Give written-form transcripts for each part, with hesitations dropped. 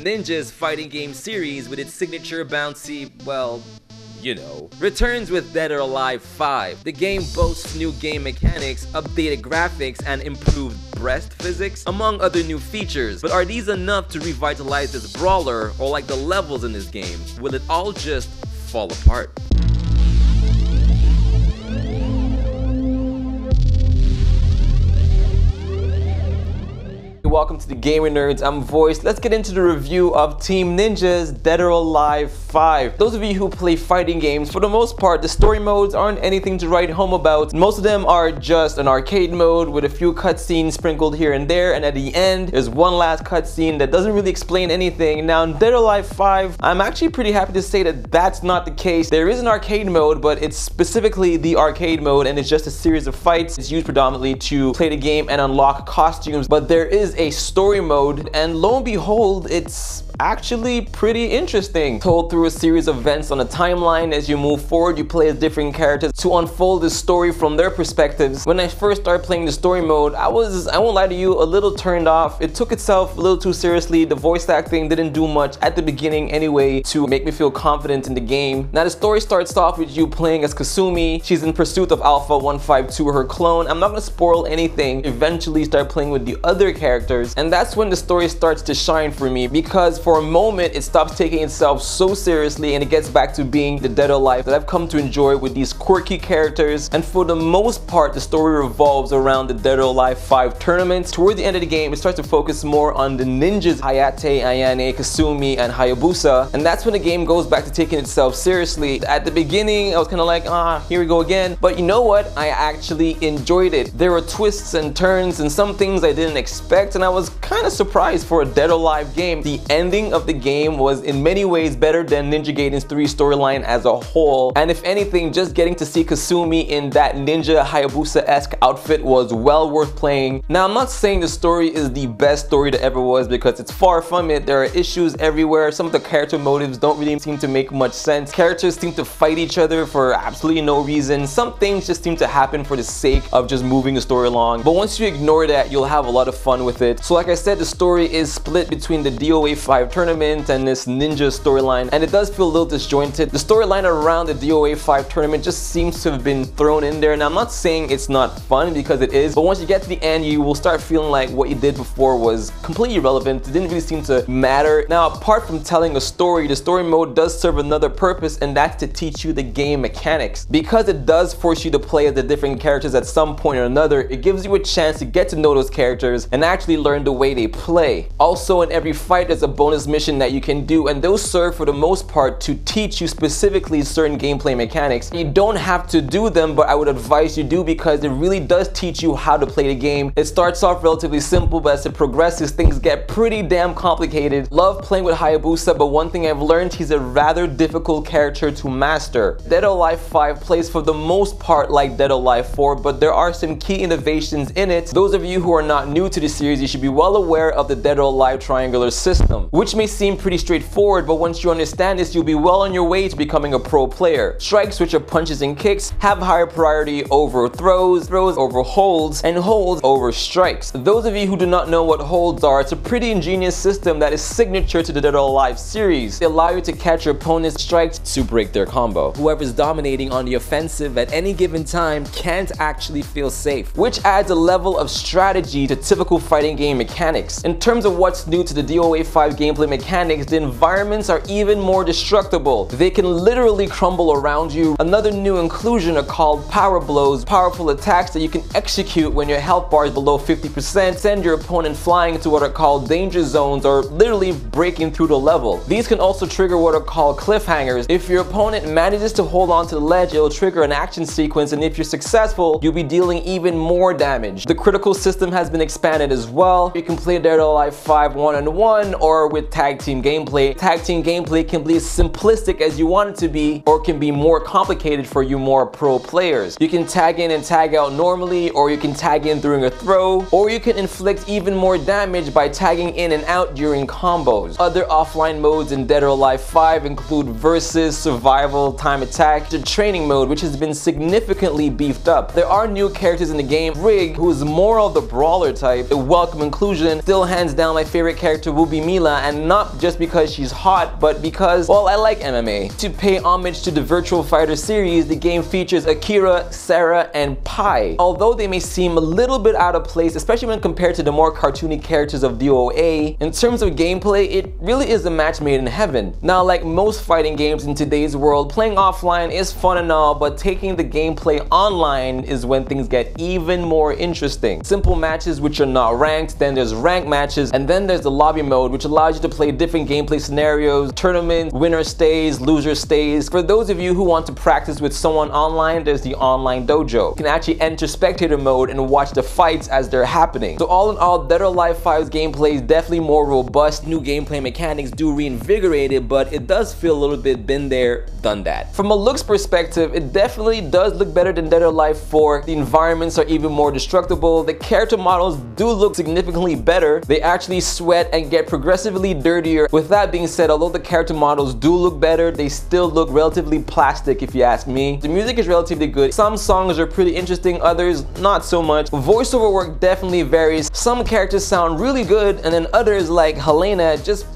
Ninja's fighting game series with its signature bouncy, well, you know, returns with Dead or Alive 5. The game boasts new game mechanics, updated graphics, and improved breast physics, among other new features. But are these enough to revitalize this brawler, or like the levels in this game? Will it all just fall apart? Welcome to the GamerNerdz, I'm Voyce. Let's get into the review of Team Ninja's Dead or Alive 5. Those of you who play fighting games, for the most part, the story modes aren't anything to write home about. Most of them are just an arcade mode with a few cutscenes sprinkled here and there, and at the end, there's one last cutscene that doesn't really explain anything. Now, in Dead or Alive 5, I'm actually pretty happy to say that that's not the case. There is an arcade mode, but it's specifically the arcade mode, and it's just a series of fights. It's used predominantly to play the game and unlock costumes, but there is a story mode, and lo and behold, it's actually pretty interesting. Told through a series of events on a timeline. As you move forward, you play as different characters to unfold the story from their perspectives. When I first started playing the story mode, I won't lie to you, a little turned off. It took itself a little too seriously. The voice acting didn't do much at the beginning anyway to make me feel confident in the game. Now the story starts off with you playing as Kasumi. She's in pursuit of Alpha 152, her clone. I'm not gonna spoil anything. Eventually start playing with the other characters, and that's when the story starts to shine for me, because for a moment it stops taking itself so seriously and it gets back to being the Dead or Alive that I've come to enjoy with these quirky characters. And for the most part, the story revolves around the Dead or Alive 5 tournament. Toward the end of the game, it starts to focus more on the ninjas Hayate, Ayane, Kasumi, and Hayabusa, and that's when the game goes back to taking itself seriously. At the beginning, I was kind of like, here we go again, but you know what? I actually enjoyed it. There were twists and turns and some things I didn't expect, and I was kind of surprised for a Dead or Alive game. The ending of the game was in many ways better than Ninja Gaiden's 3 storyline as a whole, and if anything, just getting to see Kasumi in that ninja Hayabusa-esque outfit was well worth playing. Now, I'm not saying the story is the best story that ever was, because it's far from it. There are issues everywhere. Some of the character motives don't really seem to make much sense. Characters seem to fight each other for absolutely no reason. Some things just seem to happen for the sake of just moving the story along, but once you ignore that, you'll have a lot of fun with it. So like I said, the story is split between the DOA 5 tournament and this ninja storyline, and it does feel a little disjointed. The storyline around the DOA 5 tournament just seems to have been thrown in there. Now, I'm not saying it's not fun, because it is, but once you get to the end, you will start feeling like what you did before was completely irrelevant. It didn't really seem to matter. Now, apart from telling a story, the story mode does serve another purpose, and that's to teach you the game mechanics. Because it does force you to play as the different characters at some point or another, it gives you a chance to get to know those characters and actually learn the way they play. Also, in every fight, there's a bonus mission that you can do, and those serve for the most part to teach you specifically certain gameplay mechanics. You don't have to do them, but I would advise you do, because it really does teach you how to play the game. It starts off relatively simple, but as it progresses, things get pretty damn complicated. Love playing with Hayabusa, but one thing I've learned, he's a rather difficult character to master. Dead or Alive 5 plays for the most part like Dead or Alive 4, but there are some key innovations in it. Those of you who are not new to the series, you should be well aware of the Dead or Alive triangular system, which may seem pretty straightforward, but once you understand this, you'll be well on your way to becoming a pro player. Strikes, which are punches and kicks, have higher priority over throws, throws over holds, and holds over strikes. Those of you who do not know what holds are, it's a pretty ingenious system that is signature to the Dead or Alive series. They allow you to catch your opponent's strikes to break their combo. Whoever's dominating on the offensive at any given time can't actually feel safe, which adds a level of strategy to typical fighting game mechanics. In terms of what's new to the DOA 5 gameplay mechanics, the environments are even more destructible. They can literally crumble around you. Another new inclusion are called power blows, powerful attacks that you can execute when your health bar is below 50%, send your opponent flying into what are called danger zones, or literally breaking through the level. These can also trigger what are called cliffhangers. If your opponent manages to hold on to the ledge, it'll trigger an action sequence, and if you're successful, you'll be dealing even more damage. The critical system has been expanded as well. You can play Dead or Alive 5 1-on-1 or with tag team gameplay. Tag team gameplay can be as simplistic as you want it to be, or can be more complicated for you more pro players. You can tag in and tag out normally, or you can tag in during a throw, or you can inflict even more damage by tagging in and out during combos. Other offline modes in Dead or Alive 5 include versus, survival, time attack, the training mode, which has been significantly beefed up. There are new characters in the game. Rig, who is more of the brawler type, a welcome inclusion. Still hands down my favorite character will be Mila, and not just because she's hot, but because, well, I like MMA. To pay homage to the Virtual Fighter series, the game features Akira, Sarah, and Pai. Although they may seem a little bit out of place, especially when compared to the more cartoony characters of DOA, in terms of gameplay, it really is a match made in heaven. Now, like most fighting games in today's world, playing offline is fun and all, but taking the gameplay online is when things get even more interesting. Simple matches which are not ranked, then there's ranked matches, and then there's the lobby mode, which allows you to play different gameplay scenarios, tournaments, winner stays, loser stays. For those of you who want to practice with someone online, there's the online dojo. You can actually enter spectator mode and watch the fights as they're happening. So all in all, Dead or Alive 5's gameplay is definitely more robust. New gameplay mechanics do reinvigorate it, but it does feel a little bit been there, done that. From a looks perspective, it definitely does look better than Dead or Alive 4. The environments are even more destructible. The character models do look significantly better. They actually sweat and get progressively dirtier. With that being said, although the character models do look better, they still look relatively plastic if you ask me. The music is relatively good. Some songs are pretty interesting, others not so much. Voiceover work definitely varies. Some characters sound really good, and then others like Helena just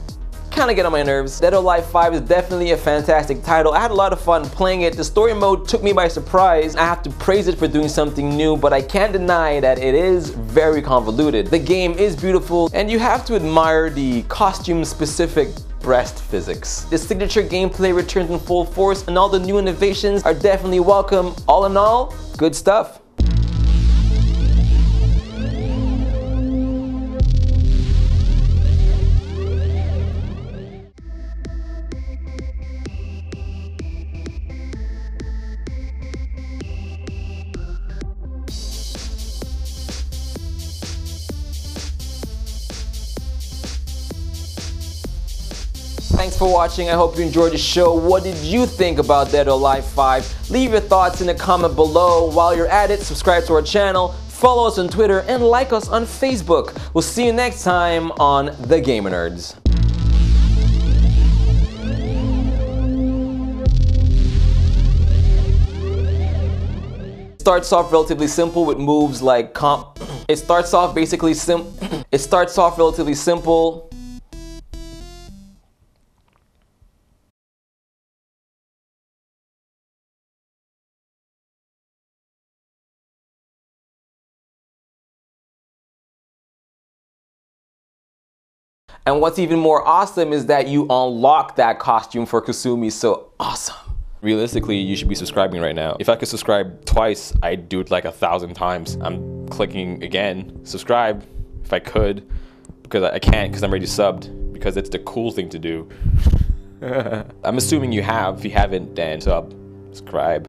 kind of get on my nerves. Dead or Alive 5 is definitely a fantastic title. I had a lot of fun playing it. The story mode took me by surprise. I have to praise it for doing something new, but I can't deny that it is very convoluted. The game is beautiful, and you have to admire the costume-specific breast physics. The signature gameplay returns in full force, and all the new innovations are definitely welcome. All in all, good stuff. Thanks for watching. I hope you enjoyed the show. What did you think about Dead or Alive 5? Leave your thoughts in the comment below. While you're at it, subscribe to our channel, follow us on Twitter, and like us on Facebook. We'll see you next time on The GamerNerdz. Starts off relatively simple with moves like It starts off relatively simple. And what's even more awesome is that you unlock that costume for Kasumi, so awesome. Realistically, you should be subscribing right now. If I could subscribe twice, I'd do it like 1,000 times. I'm clicking again, subscribe, if I could, because I can't because I'm already subbed, because it's the cool thing to do. I'm assuming you have. If you haven't, then subscribe.